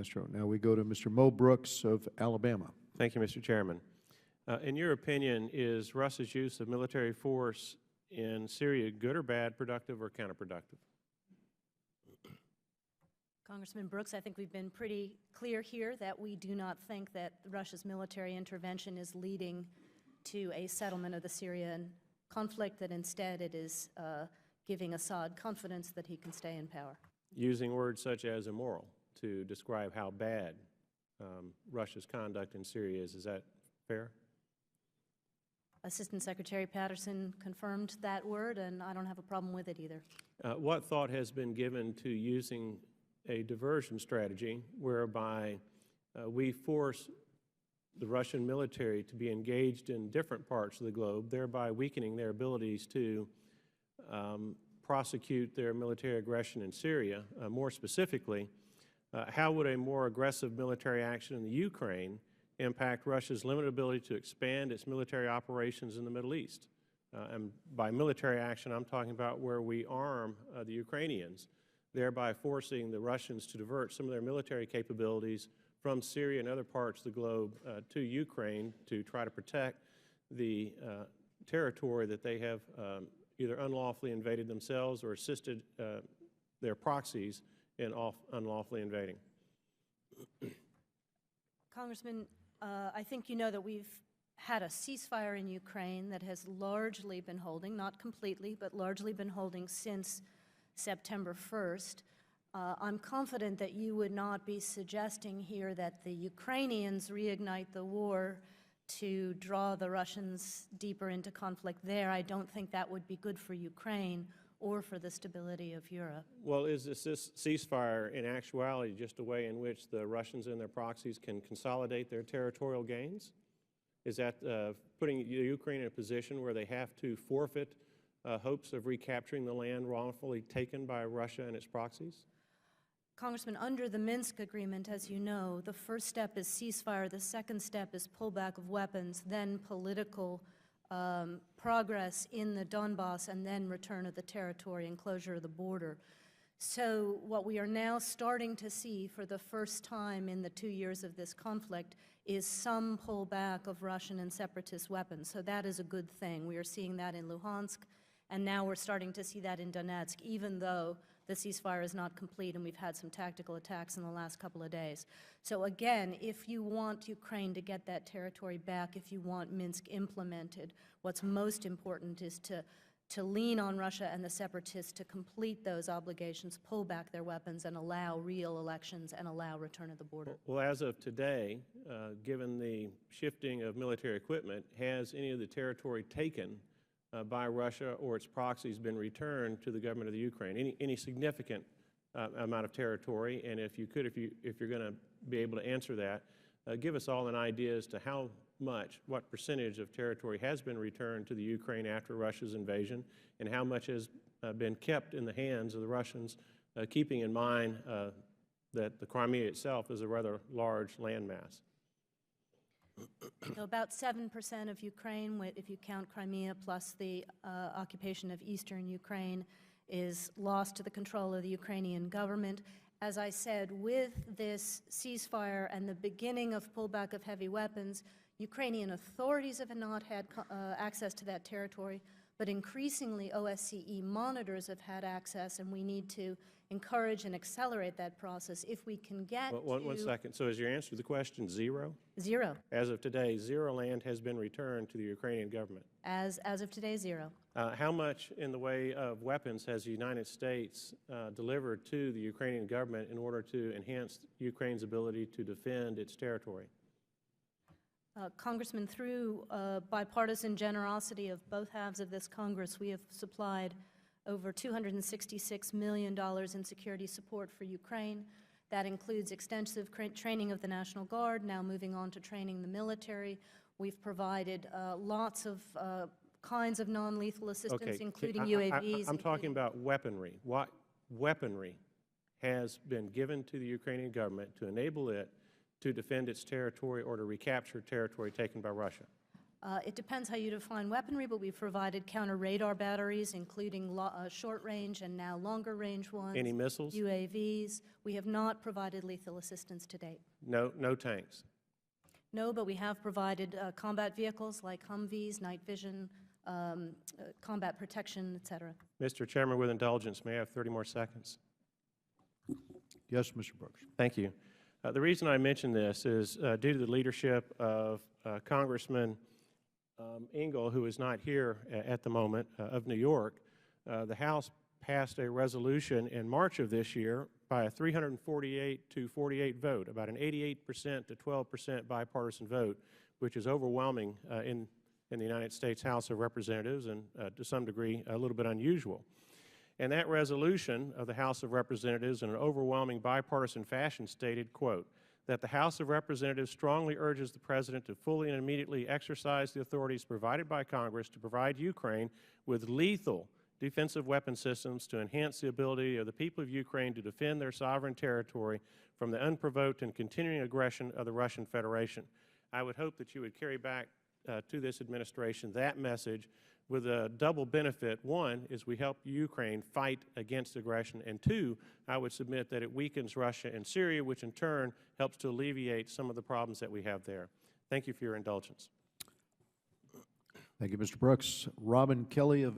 Castro. Now we go to Mr. Mo Brooks of Alabama. Thank you, Mr. Chairman. In your opinion, is Russia's use of military force in Syria good or bad, productive or counterproductive? Congressman Brooks, I think we've been pretty clear here that we do not think that Russia's military intervention is leading to a settlement of the Syrian conflict, that instead it is giving Assad confidence that he can stay in power. Using words such as immoral to describe how bad Russia's conduct in Syria is that fair? Assistant Secretary Patterson confirmed that word, and I don't have a problem with it either. What thought has been given to using a diversion strategy whereby we force the Russian military to be engaged in different parts of the globe, thereby weakening their abilities to prosecute their military aggression in Syria? More specifically, how would a more aggressive military action in the Ukraine impact Russia's limited ability to expand its military operations in the Middle East? And by military action, I'm talking about where we arm the Ukrainians, thereby forcing the Russians to divert some of their military capabilities from Syria and other parts of the globe to Ukraine to try to protect the territory that they have either unlawfully invaded themselves or assisted their proxies in unlawfully invading. Congressman, I think you know that we've had a ceasefire in Ukraine that has largely been holding, not completely, but largely been holding since September 1st. I'm confident that you would not be suggesting here that the Ukrainians reignite the war to draw the Russians deeper into conflict there. I don't think that would be good for Ukraine or for the stability of Europe. Well, is this ceasefire in actuality just a way in which the Russians and their proxies can consolidate their territorial gains? Is that putting Ukraine in a position where they have to forfeit hopes of recapturing the land wrongfully taken by Russia and its proxies? Congressman, under the Minsk agreement, as you know, the first step is ceasefire, the second step is pullback of weapons, then political progress in the Donbass, and then return of the territory and closure of the border. So what we are now starting to see for the first time in the 2 years of this conflict is some pullback of Russian and separatist weapons. So that is a good thing. We are seeing that in Luhansk, and now we're starting to see that in Donetsk, even though the ceasefire is not complete and we've had some tactical attacks in the last couple of days. So again, if you want Ukraine to get that territory back, if you want Minsk implemented, what's most important is to lean on Russia and the separatists to complete those obligations, pull back their weapons, and allow real elections and allow return of the border. Well, as of today, given the shifting of military equipment, has any of the territory taken by Russia or its proxies been returned to the government of the Ukraine? Any significant amount of territory? And if you could, if you're going to be able to answer that, give us all an idea as to how much, what percentage of territory has been returned to the Ukraine after Russia's invasion, and how much has been kept in the hands of the Russians, keeping in mind that the Crimea itself is a rather large landmass. So about 7% of Ukraine, if you count Crimea plus the occupation of eastern Ukraine, is lost to the control of the Ukrainian government. As I said, with this ceasefire and the beginning of pullback of heavy weapons, Ukrainian authorities have not had access to that territory, but increasingly OSCE monitors have had access, and we need to encourage and accelerate that process. If we can get One second. So is your answer to the question zero? Zero. As of today, zero land has been returned to the Ukrainian government. As of today, zero. How much in the way of weapons has the United States delivered to the Ukrainian government in order to enhance Ukraine's ability to defend its territory? Congressman, through bipartisan generosity of both halves of this Congress, we have supplied over $266 million in security support for Ukraine. That includes extensive training of the National Guard, now moving on to training the military. We've provided lots of kinds of non-lethal assistance, including UAVs. I'm talking about weaponry. What weaponry has been given to the Ukrainian government to enable it to defend its territory or to recapture territory taken by Russia? It depends how you define weaponry, but we've provided counter-radar batteries, including short-range and now longer-range ones. Any missiles? UAVs. We have not provided lethal assistance to date. No tanks. No, but we have provided combat vehicles like Humvees, night vision, combat protection, et cetera. Mr. Chairman, with indulgence, may I have 30 more seconds? Yes, Mr. Brooks. Thank you. The reason I mention this is due to the leadership of Congressman Engel, who is not here at the moment, of New York. The House passed a resolution in March of this year by a 348 to 48 vote, about an 88% to 12% bipartisan vote, which is overwhelming in the United States House of Representatives and to some degree a little bit unusual. And that resolution of the House of Representatives in an overwhelming bipartisan fashion stated, quote, that the House of Representatives strongly urges the President to fully and immediately exercise the authorities provided by Congress to provide Ukraine with lethal defensive weapon systems to enhance the ability of the people of Ukraine to defend their sovereign territory from the unprovoked and continuing aggression of the Russian Federation. I would hope that you would carry back to this administration that message with a double benefit. One is we help Ukraine fight against aggression, and two, I would submit that it weakens Russia and Syria, which in turn helps to alleviate some of the problems that we have there. Thank you for your indulgence. Thank you, Mr. Brooks. Robin Kelly of